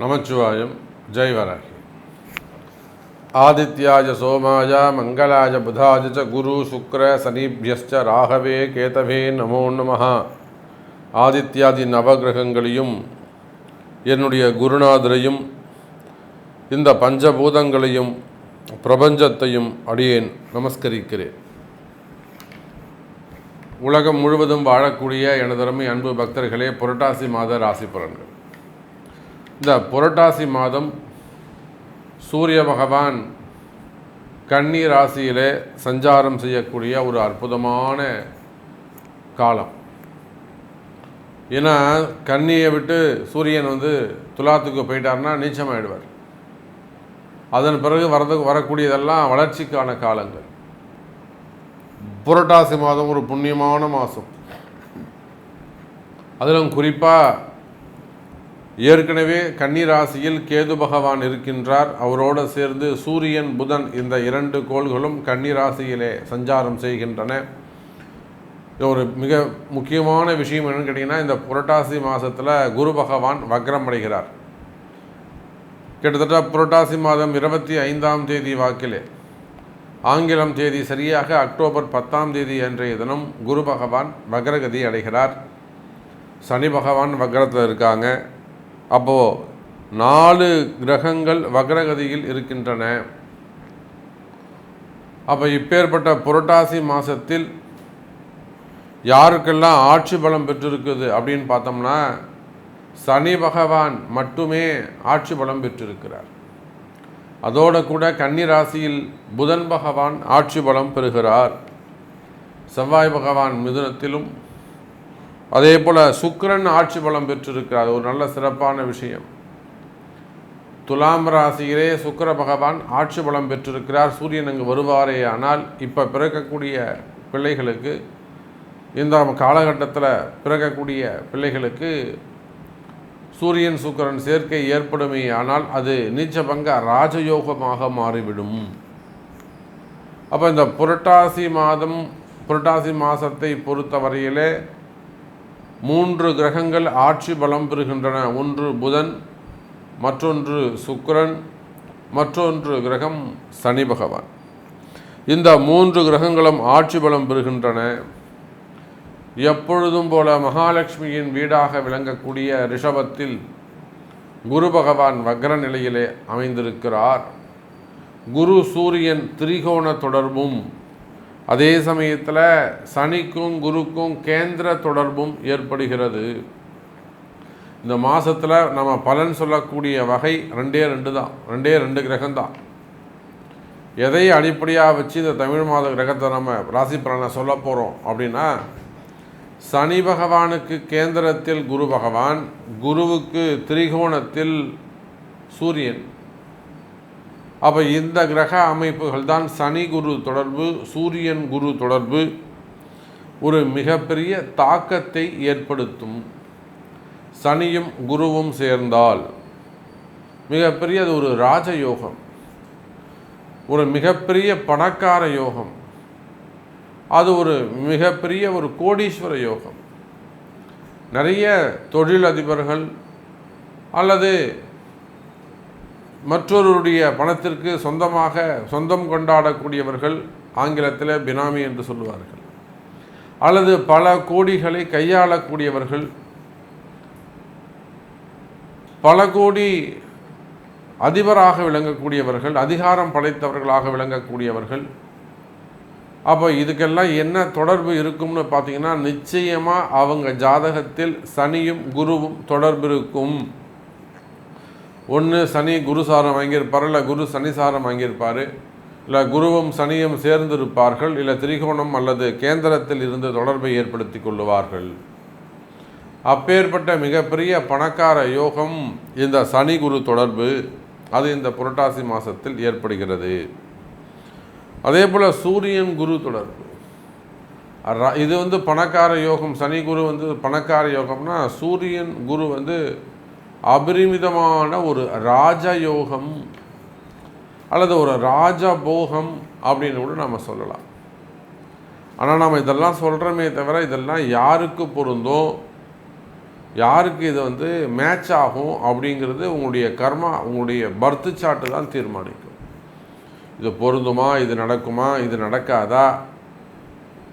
நமச்சிவாயம். ஜெய் வராகி. ஆதித்யாய சோமாய மங்களாய புதாய ச குரு சுக்ர சனிபியஸ்ச ராகவே கேதவே நமோ நமஹ. ஆதித்யாதி நவகிரகங்களையும் என்னுடைய குருநாதரையும் இந்த பஞ்சபூதங்களையும் பிரபஞ்சத்தையும் அடியேன் நமஸ்கரிக்கிறேன். உலகம் முழுவதும் வாழக்கூடிய எனதருமை அன்பு பக்தர்களே, புரட்டாசி மாத ராசி பலன்கள். இந்த புரட்டாசி மாதம் சூரிய பகவான் கன்னி ராசியிலே சஞ்சாரம் செய்யக்கூடிய ஒரு அற்புதமான காலம். ஏன்னா கன்னியை விட்டு சூரியன் துலாத்துக்கு போயிட்டார்னா நீச்சமாயிடுவார். அதன் பிறகு வரக்கூடியதெல்லாம் வளர்ச்சிக்கான காலங்கள். புரட்டாசி மாதம் ஒரு புண்ணியமான மாதம். அதிலும் குறிப்பாக ஏற்கனவே கன்னி ராசியில் கேது பகவான் இருக்கின்றார். அவரோடு சேர்ந்து சூரியன் புதன் இந்த இரண்டு கோள்களும் கன்னி ராசியிலே சஞ்சாரம் செய்கின்றன. ஒரு மிக முக்கியமான விஷயம் என்னன்னு கேட்டிங்கன்னா, இந்த புரட்டாசி மாதத்தில் குரு பகவான் வக்ரம் அடைகிறார். கிட்டத்தட்ட புரட்டாசி மாதம் 25ஆம் தேதி வாக்கிலே, ஆங்கிலம் தேதி சரியாக அக்டோபர் 10ஆம் தேதி அன்றைய தினம் குரு பகவான் வக்ரகதி அடைகிறார். சனி பகவான் வக்ரத்தில் இருக்காங்க. அப்போது 4 கிரகங்கள் வக்ரகதியில் இருக்கின்றன. அப்போ இப்பேற்பட்ட புரட்டாசி மாதத்தில் யாருக்கெல்லாம் ஆட்சி பலம் பெற்றிருக்குது அப்படின்னு பார்த்தோம்னா, சனி பகவான் மட்டுமே ஆட்சி பலம் பெற்றிருக்கிறார். அதோடு கூட கன்னி ராசியில் புதன் பகவான் ஆட்சி பலம் பெறுகிறார். செவ்வாய் பகவான் மிதுனத்திலும், அதே போல் சுக்கிரன் ஆட்சி பலம் பெற்றிருக்கிறார். ஒரு நல்ல சிறப்பான விஷயம். துலாம் ராசியிலே சுக்கிர பகவான் ஆட்சி பலம் பெற்றிருக்கிறார். சூரியன் அங்கு வருவாரே. ஆனால் இப்போ பிறக்கக்கூடிய பிள்ளைகளுக்கு, இந்த காலகட்டத்தில் பிறக்கக்கூடிய பிள்ளைகளுக்கு சூரியன் சுக்கிரன் சேர்க்கை ஏற்படுமே. ஆனால் அது நீச்சபங்க ராஜயோகமாக மாறிவிடும். அப்போ இந்த புரட்டாசி மாதத்தை பொறுத்தவரையிலே 3 கிரகங்கள் ஆட்சி பலம் பெறுகின்றன. ஒன்று புதன், மற்றொன்று சுக்கிரன், மற்றொன்று கிரகம் சனி பகவான். இந்த 3 கிரகங்களும் ஆட்சி பலம் பெறுகின்றன. எப்பொழுதும் போல மகாலட்சுமியின் வீடாக விளங்கக்கூடிய ரிஷபத்தில் குரு பகவான் வக்ர நிலையிலே அமைந்திருக்கிறார். குரு சூரியன் திரிகோண தொடர்பும், அதே சமயத்தில் சனிக்கும் குருக்கும் கேந்திர தொடர்பும் ஏற்படுகிறது. இந்த மாதத்தில் நம்ம பலன் சொல்லக்கூடிய வகை 2 தான். 2 கிரகம்தான். எதை அடிப்படையாக வச்சு இந்த தமிழ் மாத கிரகத்தை நம்ம ராசி பலனை சொல்ல போகிறோம் அப்படின்னா, சனி பகவானுக்கு கேந்திரத்தில் குரு பகவான், குருவுக்கு திரிகோணத்தில் சூரியன். அப்போ இந்த கிரக அமைப்புகள் தான் சனி குரு தொடர்பு, சூரியன் குரு தொடர்பு ஒரு மிகப்பெரிய தாக்கத்தை ஏற்படுத்தும். சனியும் குருவும் சேர்ந்தால் மிகப்பெரிய அது ஒரு ராஜயோகம், ஒரு மிகப்பெரிய பணக்கார யோகம், அது ஒரு மிகப்பெரிய ஒரு கோடீஸ்வர யோகம். நிறைய தொழிலதிபர்கள் அல்லது மற்றொருடைய பணத்திற்கு சொந்தம் கொண்டாடக்கூடியவர்கள், ஆங்கிலத்தில் பினாமி என்று சொல்லுவார்கள், அல்லது பல கோடிகளை கையாளக்கூடியவர்கள், பல கோடி அதிபராக விளங்கக்கூடியவர்கள், அதிகாரம் படைத்தவர்களாக விளங்கக்கூடியவர்கள். அப்போ இதுக்கெல்லாம் என்ன தொடர்பு இருக்கும்னு பார்த்தீங்கன்னா, நிச்சயமாக அவங்க ஜாதகத்தில் சனியும் குருவும் தொடர்பு இருக்கும். ஒன்று சனி குரு சாரம் வாங்கியிருப்பார், இல்லை குரு சனி சாரம் வாங்கியிருப்பார், இல்லை குருவும் சனியும் சேர்ந்திருப்பார்கள், இல்லை திரிகோணம் அல்லது கேந்திரத்தில் இருந்து தொடர்பை ஏற்படுத்தி கொள்ளுவார்கள். அப்பேற்பட்ட மிகப்பெரிய பணக்கார யோகம் இந்த சனி குரு தொடர்பு, அது இந்த புரட்டாசி மாதத்தில் ஏற்படுகிறது. அதே போல் சூரியன் குரு தொடர்பு, இது பணக்கார யோகம். சனி குரு பணக்கார யோகம்னா, சூரியன் குரு அபரிமிதமான ஒரு ராஜயோகம் அல்லது ஒரு ராஜபோகம் அப்படின்னு கூட நம்ம சொல்லலாம். ஆனால் நாம் இதெல்லாம் சொல்கிறோமே தவிர, இதெல்லாம் யாருக்கு பொருந்தும், யாருக்கு இது வந்து மேட்ச் ஆகும் அப்படிங்கிறது உங்களுடைய கர்மா, உங்களுடைய பர்த்து சார்ட்டு தான் தீர்மானிக்கும். இது பொருந்துமா, இது நடக்குமா, இது நடக்காதா,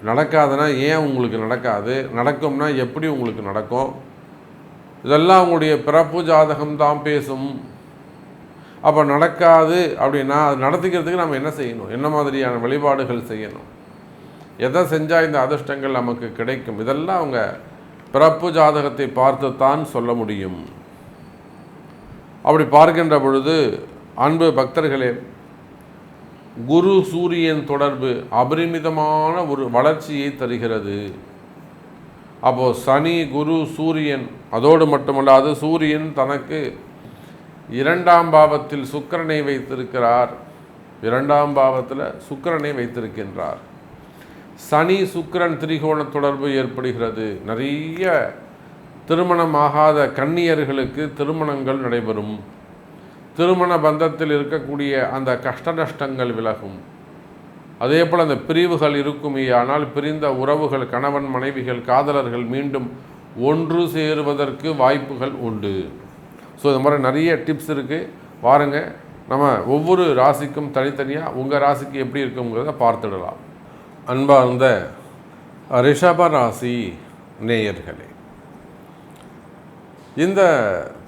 நடக்காதுன்னா ஏன் உங்களுக்கு நடக்காது, நடக்கும்னா எப்படி உங்களுக்கு நடக்கும், இதெல்லாம் உங்களுடைய பிறப்பு ஜாதகம் தான் பேசும். அப்போ நடக்காது அப்படின்னா அது நடத்திக்கிறதுக்கு நம்ம என்ன செய்யணும், என்ன மாதிரியான வழிபாடுகள் செய்யணும், எதை செஞ்சால் இந்த அதிர்ஷ்டங்கள் நமக்கு கிடைக்கும், இதெல்லாம் அவங்க பிறப்பு ஜாதகத்தை பார்த்து தான் சொல்ல முடியும். அப்படி பார்க்கின்ற பொழுது அன்பு பக்தர்களே, குரு சூரியன் தொடர்பு அபரிமிதமான ஒரு வளர்ச்சியை தருகிறது. அப்போது சனி குரு சூரியன், அதோடு மட்டுமல்லாது சூரியன் தனக்கு 2ஆம் பாவத்தில் சுக்கிரனை வைத்திருக்கிறார். 2ஆம் பாவத்தில் சுக்கிரனை வைத்திருக்கின்றார். சனி சுக்கிரன் திரிகோண தொடர்பு ஏற்படுகிறது. நிறைய திருமணமாகாத கன்னியர்களுக்கு திருமணங்கள் நடைபெறும். திருமண பந்தத்தில் இருக்கக்கூடிய அந்த கஷ்ட நஷ்டங்கள் விலகும். அதே போல் அந்த பிரிவுகள் இருக்குமே, ஆனால் பிரிந்த உறவுகள், கணவன் மனைவிகள், காதலர்கள் மீண்டும் ஒன்று சேருவதற்கு வாய்ப்புகள் உண்டு. ஸோ இந்த மாதிரி நிறைய டிப்ஸ் இருக்குது. பாருங்கள், நம்ம ஒவ்வொரு ராசிக்கும் தனித்தனியாக உங்கள் ராசிக்கு எப்படி இருக்குங்கிறத பார்த்துடலாம். அன்பார்ந்த ரிஷப ராசி நேயர்களே, இந்த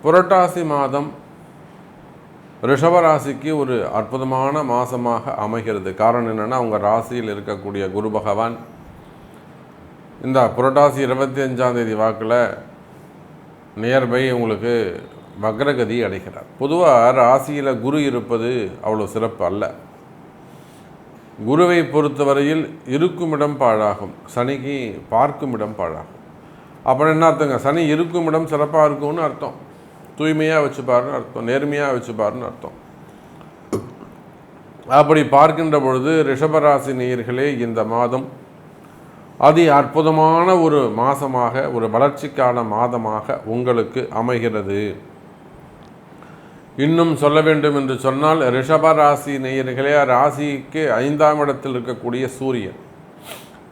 புரட்டாசி மாதம் ரிஷபராசிக்கு ஒரு அற்புதமான மாதமாக அமைகிறது. காரணம் என்னென்னா, உங்கள் ராசியில் இருக்கக்கூடிய குரு பகவான் இந்த புரட்டாசி 25ஆம் தேதி வாக்கில் நியர்பை உங்களுக்கு வக்ரகதி அடைகிறார். பொதுவாக ராசியில் குரு இருப்பது அவ்வளோ சிறப்பு அல்ல. குருவை பொறுத்தவரையில் இருக்கும் இடம் பாழாகும், சனிக்கு பார்க்கும் இடம் பாழாகும். அப்புறம் என்ன அர்த்தங்க, சனி இருக்கும் இடம் சிறப்பாக இருக்கும்னு அர்த்தம், தூய்மையாக வச்சுப்பாருன்னு அர்த்தம், நேர்மையாக வச்சுப்பாருன்னு அர்த்தம். அப்படி பார்க்கின்ற பொழுது ரிஷபராசி நேயர்களே, இந்த மாதம் அதி அற்புதமான ஒரு மாதமாக, ஒரு வளர்ச்சிக்கான மாதமாக உங்களுக்கு அமைகிறது. இன்னும் சொல்ல வேண்டும் என்று சொன்னால், ரிஷபராசி நேயர்களே, ராசிக்கு 5ஆம் இடத்தில் இருக்கக்கூடிய சூரியன்,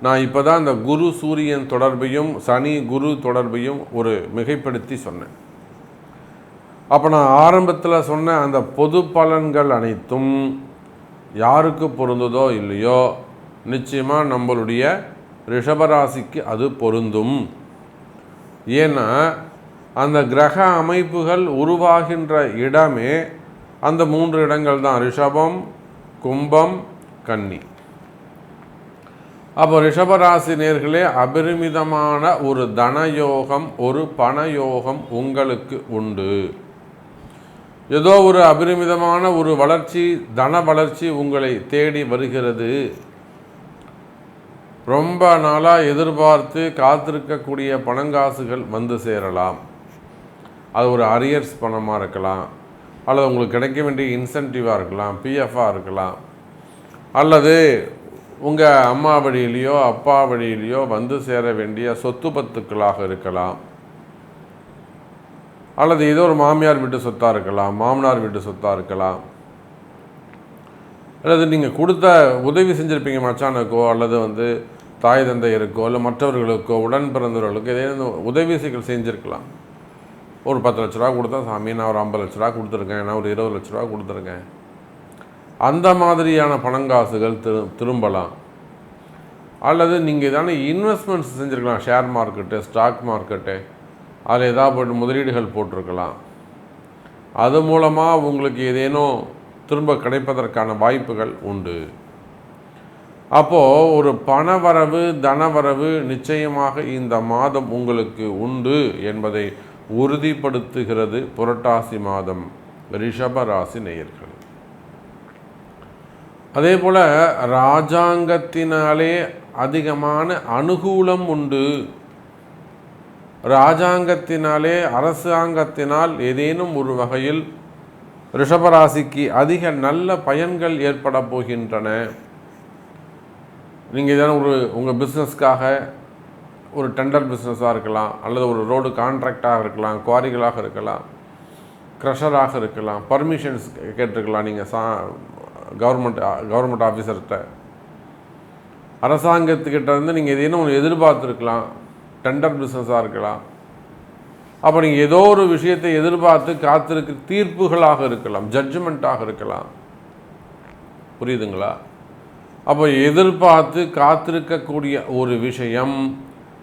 நான் இப்போ தான் இந்த குரு சூரியன் தொடர்பையும் சனி குரு தொடர்பையும் ஒரு மிகைப்படுத்தி சொன்னேன். அப்போ நான் ஆரம்பத்தில் சொன்ன அந்த பொது பலன்கள் அனைத்தும் யாருக்கு பொருந்ததோ இல்லையோ, நிச்சயமாக நம்மளுடைய ரிஷபராசிக்கு அது பொருந்தும். ஏன்னா அந்த கிரக அமைப்புகள் உருவாகின்ற இடமே அந்த 3 இடங்கள் தான், ரிஷபம், கும்பம், கன்னி. அப்போ ரிஷபராசி நேயர்களே, அபரிமிதமான ஒரு தனயோகம், ஒரு பணயோகம் உங்களுக்கு உண்டு. ஏதோ ஒரு அபரிமிதமான ஒரு வளர்ச்சி, தன வளர்ச்சி உங்களை தேடி வருகிறது. ரொம்ப நாளாக எதிர்பார்த்து காத்திருக்கக்கூடிய பணங்காசுகள் வந்து சேரலாம். அது ஒரு அரியர்ஸ் பணமாக இருக்கலாம், அல்லது உங்களுக்கு கிடைக்க வேண்டிய இன்சென்டிவாக இருக்கலாம், பிஎஃப்பாக இருக்கலாம், அல்லது உங்கள் அம்மா வழியிலையோ அப்பா வழியிலையோ வந்து சேர வேண்டிய சொத்து பத்துக்களாக இருக்கலாம், அல்லது ஏதோ ஒரு மாமியார் வீட்டு சொத்தாக இருக்கலாம், மாமனார் வீட்டு சொத்தாக இருக்கலாம், அல்லது நீங்கள் கொடுத்த உதவி செஞ்சுருப்பீங்க மச்சானுக்கோ, அல்லது தாய் தந்தையருக்கோ, இல்லை மற்றவர்களுக்கோ, உடன் பிறந்தவர்களுக்கோ ஏதேனும் உதவிகள் செஞ்சுருக்கலாம். ஒரு 10 லட்ச ரூபா கொடுத்தா சாமி, நான் ஒரு 50 லட்ச ரூபா கொடுத்துருக்கேன், நான் ஒரு 20 லட்ச ரூபா கொடுத்துருக்கேன். அந்த மாதிரியான பணங்காசுகள் திரும்பலாம். அல்லது நீங்கள் தானே இன்வெஸ்ட்மெண்ட்ஸ் செஞ்சுருக்கலாம், ஷேர் மார்க்கெட்டு, ஸ்டாக் மார்க்கெட்டு, அதில் ஏதாவது போய்ட்டு முதலீடுகள் போட்டிருக்கலாம். அது மூலமாக உங்களுக்கு ஏதேனும் திரும்ப கிடைப்பதற்கான வாய்ப்புகள் உண்டு. அப்போது ஒரு பணவரவு, தனவரவு நிச்சயமாக இந்த மாதம் உங்களுக்கு உண்டு என்பதை உறுதிப்படுத்துகிறது புரட்டாசி மாதம் ரிஷபராசி நேயர்கள். அதே போல் ராஜாங்கத்தினாலே அதிகமான அனுகூலம் உண்டு. ராஜாங்கத்தினாலே, அரசாங்கத்தினால் ஏதேனும் ஒரு வகையில் ரிஷபராசிக்கு அதிக நல்ல பயன்கள் ஏற்பட போகின்றன. நீங்கள் ஏதாவது உங்கள் பிஸ்னஸ்க்காக ஒரு டெண்டர் பிஸ்னஸாக இருக்கலாம், அல்லது ஒரு ரோடு கான்ட்ராக்டாக இருக்கலாம், குவாரிகளாக இருக்கலாம், க்ரஷராக இருக்கலாம், பர்மிஷன்ஸ் கேட்டிருக்கலாம். நீங்கள் கவர்மெண்ட் ஆஃபீஸர்கிட்ட, அரசாங்கத்துக்கிட்ட இருந்து நீங்கள் ஏதேனும் ஒன்று எதிர்பார்த்துருக்கலாம். டெண்டர் பிஸ்னஸாக இருக்கலாம், அப்போ நீங்கள் ஏதோ ஒரு விஷயத்தை எதிர்பார்த்து காத்திருக்க தீர்ப்புகளாக இருக்கலாம், ஜட்ஜ்மெண்ட்டாக இருக்கலாம். புரியுதுங்களா? அப்போ எதிர்பார்த்து காத்திருக்கக்கூடிய ஒரு விஷயம்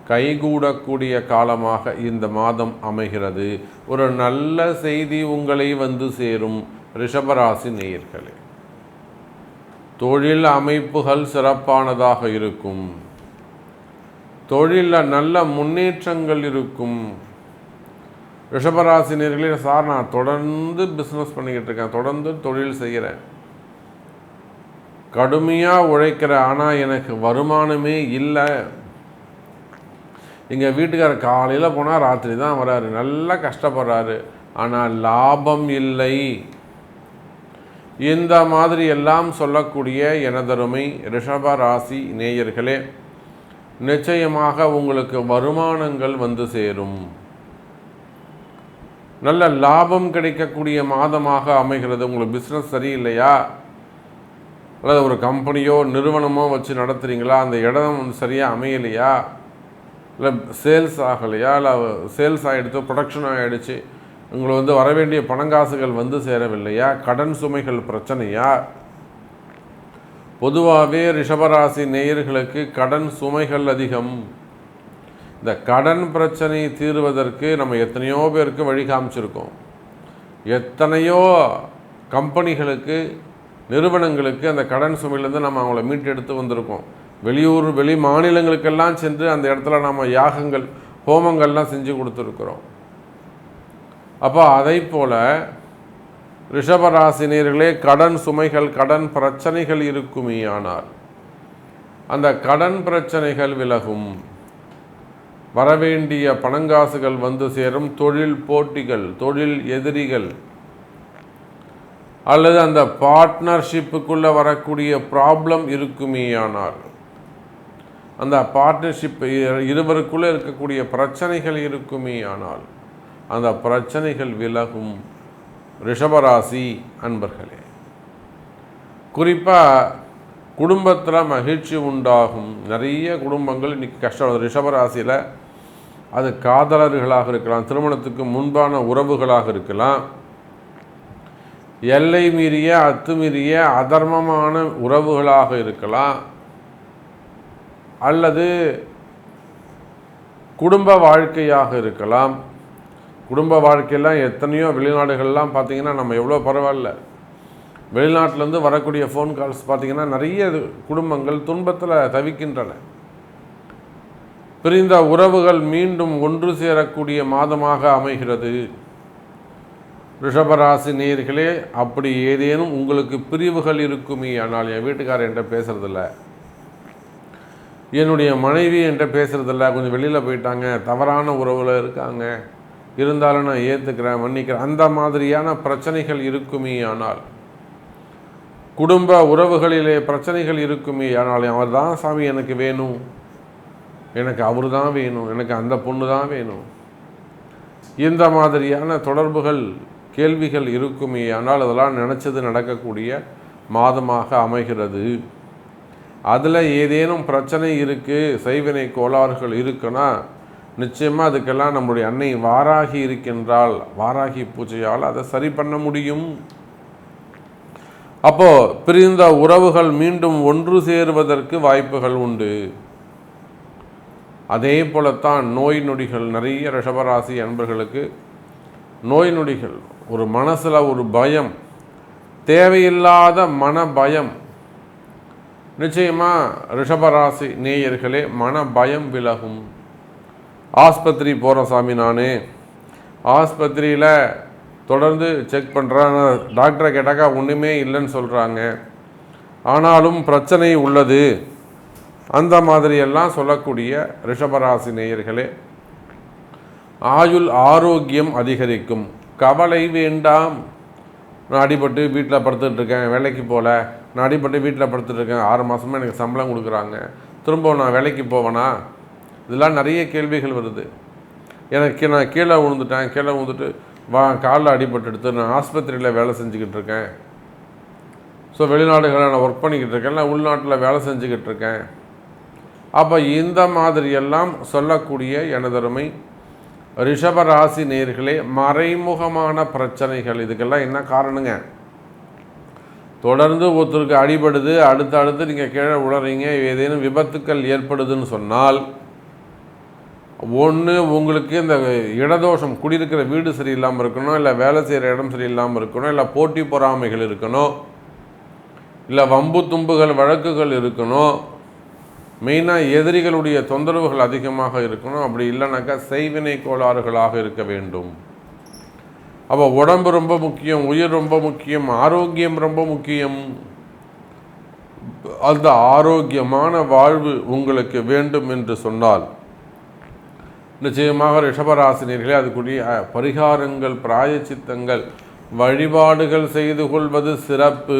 கைகூடக்கூடிய காலமாக இந்த மாதம் அமைகிறது. ஒரு நல்ல செய்தி உங்களை வந்து சேரும் ரிஷபராசி நேயர்களே. தொழில் அமைப்புகள் சிறப்பானதாக இருக்கும். தொழிலில் நல்ல முன்னேற்றங்கள் இருக்கும். ரிஷபராசி நேயர்களே, சார் நான் தொடர்ந்து பிஸ்னஸ் பண்ணிக்கிட்டு இருக்கேன், தொடர்ந்து தொழில் செய்கிறேன், கடுமையாக உழைக்கிறேன், ஆனால் எனக்கு வருமானமே இல்லை. எங்கள் வீட்டுக்காரர் காலையில் போனால் ராத்திரி தான் வராரு, நல்லா கஷ்டப்படுறாரு, ஆனால் லாபம் இல்லை. இந்த மாதிரி எல்லாம் சொல்லக்கூடிய எனதருமை ரிஷபராசி நேயர்களே, நிச்சயமாக உங்களுக்கு வருமானங்கள் வந்து சேரும். நல்ல லாபம் கிடைக்கக்கூடிய மாதமாக அமைகிறது. உங்களுக்கு பிஸ்னஸ் சரியில்லையா, அல்லது ஒரு கம்பெனியோ நிறுவனமோ வச்சு நடத்துகிறீங்களா, அந்த இடம் சரியாக அமையலையா, இல்லை சேல்ஸ் ஆகலையா, இல்லை சேல்ஸ் ஆகிடுச்சு, ப்ரொடக்ஷன் ஆகிடுச்சு, உங்களுக்கு வர வேண்டிய பணங்காசுகள் வந்து சேரவில்லையா, கடன் சுமைகள் பிரச்சனையா? பொதுவாகவே ரிஷபராசி நேயர்களுக்கு கடன் சுமைகள் அதிகம். இந்த கடன் பிரச்சனை தீர்வதற்கு நம்ம எத்தனையோ பேருக்கு வழி காமிச்சிருக்கோம். எத்தனையோ கம்பெனிகளுக்கு, நிறுவனங்களுக்கு அந்த கடன் சுமையிலேருந்து நம்ம அவங்கள மீட்டெடுத்து வந்திருக்கோம். வெளியூர் வெளி மாநிலங்களுக்கெல்லாம் சென்று அந்த இடத்துல நம்ம யாகங்கள் ஹோமங்கள்லாம் செஞ்சு கொடுத்துருக்குறோம். அப்போ அதை போல் ரிஷபராசினியர்களே, கடன் சுமைகள் கடன் பிரச்சனைகள் இருக்குமே, ஆனால் அந்த கடன் பிரச்சனைகள் விலகும். வரவேண்டிய பணங்காசுகள் வந்து சேரும். தொழில் போட்டிகள், தொழில் எதிரிகள், அல்லது அந்த பார்ட்னர்ஷிப்புக்குள்ளே வரக்கூடிய ப்ராப்ளம் இருக்குமே, ஆனால் அந்த பார்ட்னர்ஷிப் இருவருக்குள்ளே இருக்கக்கூடிய பிரச்சனைகள் இருக்குமே, ஆனால் அந்த பிரச்சனைகள் விலகும். ரிஷபராசி அன்பர்களே, குறிப்பாக குடும்பத்தில் மகிழ்ச்சி உண்டாகும். நிறைய குடும்பங்கள் இன்றைக்கி கஷ்டம். ரிஷபராசியில் அது காதலர்களாக இருக்கலாம், திருமணத்துக்கு முன்பான உறவுகளாக இருக்கலாம், எல்லை மீறிய அத்துமீறிய அதர்மமான உறவுகளாக இருக்கலாம், அல்லது குடும்ப வாழ்க்கையாக இருக்கலாம். குடும்ப வாழ்க்கையெல்லாம் எத்தனையோ வெளிநாடுகள்லாம் பார்த்திங்கன்னா நம்ம எவ்வளோ பரவாயில்ல, வெளிநாட்டிலேருந்து வரக்கூடிய ஃபோன் கால்ஸ் பார்த்திங்கன்னா நிறைய குடும்பங்கள் துன்பத்தில் தவிக்கின்றன. பிரிந்த உறவுகள் மீண்டும் ஒன்று சேரக்கூடிய மாதமாக அமைகிறது. ரிஷபராசி நேயர்களே, அப்படி ஏதேனும் உங்களுக்கு பிரிவுகள் இருக்குமே, ஆனால் என் வீட்டுக்காரர் என்கிட்ட பேசுகிறதில்ல, என்னுடைய மனைவி என்கிட்ட பேசுகிறதில்ல, கொஞ்சம் வெளியில் போயிட்டாங்க, தவறான உறவில் இருக்காங்க, இருந்தாலும் நான் ஏற்றுக்கிறேன், மன்னிக்கிறேன், அந்த மாதிரியான பிரச்சனைகள் இருக்குமே, ஆனால் குடும்ப உறவுகளிலே பிரச்சனைகள் இருக்குமே, ஆனால் அவர் தான் சாமி எனக்கு வேணும், எனக்கு அவர் தான் வேணும், எனக்கு அந்த பொண்ணு தான் வேணும், இந்த மாதிரியான தொடர்புகள் கேள்விகள் இருக்குமே, ஆனால் அதெல்லாம் நினச்சது நடக்கக்கூடிய மாதமாக அமைகிறது. அதில் ஏதேனும் பிரச்சனை இருக்குது, செய்வினை கோளாறுகள் இருக்குன்னா நிச்சயமாக அதுக்கெல்லாம் நம்முடைய அன்னை வாராகி இருக்கின்றால், வாராகி பூஜையால் அதை சரி பண்ண முடியும். அப்போது பிரிந்த உறவுகள் மீண்டும் ஒன்று சேருவதற்கு வாய்ப்புகள் உண்டு. அதே போலத்தான் நோய் நொடிகள், நிறைய ரிஷபராசி அன்பர்களுக்கு நோய் நொடிகள், ஒரு மனசில் ஒரு பயம், தேவையில்லாத மன பயம். நிச்சயமாக ரிஷபராசி நேயர்களே, மன பயம் விலகும். ஆஸ்பத்திரி போகிறேன் சாமி, நான் ஆஸ்பத்திரியில் தொடர்ந்து செக் பண்ணுறேன், டாக்டரை கேட்டாக்கா ஒன்றுமே இல்லைன்னு சொல்கிறாங்க, ஆனாலும் பிரச்சனை உள்ளது, அந்த மாதிரியெல்லாம் சொல்லக்கூடிய ரிஷபராசி நேயர்களே, ஆயுள் ஆரோக்கியம் அதிகரிக்கும். கவலை வேண்டாம். நான் அடிபட்டு வீட்டில் படுத்துட்ருக்கேன், வேலைக்கு போகல, நான் அடிபட்டு வீட்டில் படுத்துட்ருக்கேன், 6 மாதமாக எனக்கு சம்பளம் கொடுக்குறாங்க, திரும்ப நான் வேலைக்கு போவேனா? இதெல்லாம் நிறைய கேள்விகள் வருது. எனக்கு நான் கீழே விழுந்துட்டு காலில் அடிபட்டு எடுத்து நான் ஆஸ்பத்திரியில் வேலை செஞ்சுக்கிட்டு இருக்கேன், ஸோ வெளிநாடுகளில் நான் ஒர்க் பண்ணிக்கிட்டு இருக்கேன், இல்லை உள்நாட்டில் வேலை செஞ்சுக்கிட்டு இருக்கேன். அப்போ இந்த மாதிரியெல்லாம் சொல்லக்கூடிய எனதருமை ரிஷபராசி நேயர்களே, மறைமுகமான பிரச்சனைகள், இதுக்கெல்லாம் என்ன காரணங்க? தொடர்ந்து ஒருத்தருக்கு அடிபடுது, அடுத்து நீங்கள் கீழே உளறீங்க, ஏதேனும் விபத்துக்கள் ஏற்படுதுன்னு சொன்னால், ஒன்று உங்களுக்கு இந்த இடதோஷம், குடியிருக்கிற வீடு சரியில்லாமல் இருக்கணும், இல்லை வேலை செய்கிற இடம் சரியில்லாமல் இருக்கணும், இல்லை போட்டி பொறாமைகள் இருக்கணும், இல்லை வம்பு தும்புகள் வழக்குகள் இருக்கணும், மெயினாக எதிரிகளுடைய தொந்தரவுகள் அதிகமாக இருக்கணும். அப்படி இல்லைனாக்கா செய்வினை கோளாறுகளாக இருக்க வேண்டும். அப்போ உடம்பு ரொம்ப முக்கியம், உயிர் ரொம்ப முக்கியம், ஆரோக்கியம் ரொம்ப முக்கியம். அந்த ஆரோக்கியமான வாழ்வு உங்களுக்கு வேண்டும் என்று சொன்னால் நிச்சயமாக ரிஷபராசினியர்களே அதுக்குரிய பரிகாரங்கள், பிராயச்சித்தங்கள், வழிபாடுகள் செய்து கொள்வது சிறப்பு.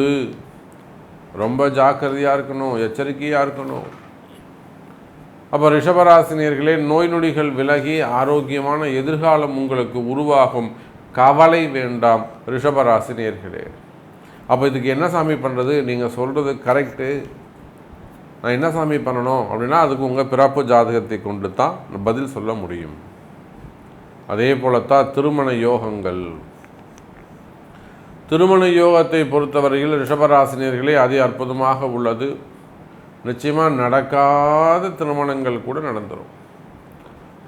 ரொம்ப ஜாக்கிரதையாக இருக்கணும், எச்சரிக்கையாக இருக்கணும். அப்போ ரிஷபராசினியர்களே, நோய் நொடிகள் விலகி ஆரோக்கியமான எதிர்காலம் உங்களுக்கு உருவாகும். கவலை வேண்டாம் ரிஷபராசினியர்களே. அப்போ இதுக்கு என்ன சாமி பண்ணுறது? நீங்கள் சொல்கிறது கரெக்டு, நான் என்ன சாமி பண்ணணும் அப்படின்னா, அதுக்கு உங்கள் பிறப்பு ஜாதகத்தை கொண்டு தான் பதில் சொல்ல முடியும். அதே போலத்தான் திருமண யோகங்கள். திருமண யோகத்தை பொறுத்தவரையில் ரிஷபராசினியர்களே அதி அற்புதமாக உள்ளது. நிச்சயமாக நடக்காத திருமணங்கள் கூட நடந்துடும்.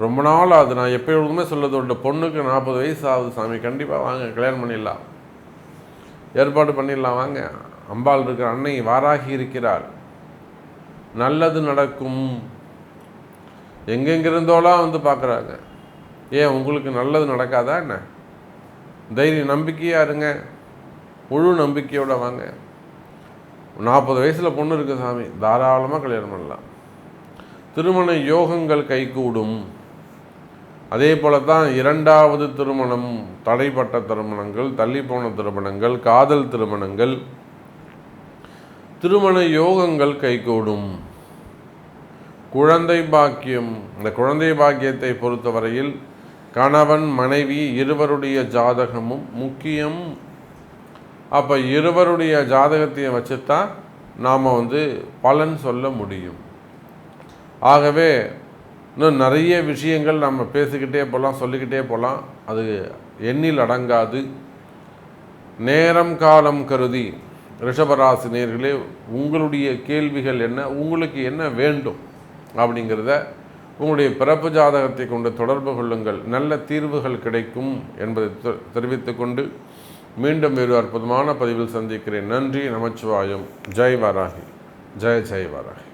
ரொம்ப நாள் அது நான் எப்பொழுதுமே சொல்லுறது உண்டு, பொண்ணுக்கு 40 வயசு ஆகுது சாமி, கண்டிப்பாக வாங்க கல்யாணம் பண்ணிடலாம், ஏற்பாடு பண்ணிடலாம், வாங்க, அம்பாள் இருக்கிற அன்னை வாராகி இருக்கிறாள், நல்லது நடக்கும். எங்கெங்கிருந்தோலாம் வந்து பார்க்குறாங்க. ஏன் உங்களுக்கு நல்லது நடக்காதா என்ன? தைரியம், நம்பிக்கையாக இருங்க, முழு நம்பிக்கையோடு வாங்க. 40 வயசில் பொண்ணு இருக்குது சாமி, தாராளமாக கல்யாணம் பண்ணலாம். திருமண யோகங்கள் கைகூடும். அதே போல தான் 2வது திருமணம், தடைப்பட்ட திருமணங்கள், தள்ளிப்போன திருமணங்கள், காதல் திருமணங்கள், திருமண யோகங்கள் கைகூடும். குழந்தை பாக்கியம், இந்த குழந்தை பாக்கியத்தை பொறுத்தவரையில் கணவன் மனைவி இருவருடைய ஜாதகமும் முக்கியம். அப்போ இருவருடைய ஜாதகத்தையும் வச்சுத்தான் நாம் பலன் சொல்ல முடியும். ஆகவே இன்னும் நிறைய விஷயங்கள் நம்ம பேசிக்கிட்டே போகலாம், சொல்லிக்கிட்டே போகலாம், அது எண்ணில் அடங்காது. நேரம் காலம் கருதி ரிஷபராசி நேயர்களே, உங்களுடைய கேள்விகள் என்ன, உங்களுக்கு என்ன வேண்டும் அப்படிங்கிறத உங்களுடைய பிறப்பு ஜாதகத்தை கொண்டு தொடர்பு கொள்ளுங்கள். நல்ல தீர்வுகள் கிடைக்கும் என்பதை தெரிவித்துக்கொண்டு மீண்டும் வேறு அற்புதமான பதிவில் சந்திக்கிறேன். நன்றி, நமச்சிவாயம். ஜெய் வாராகி, ஜெய் ஜெய் வாராகி.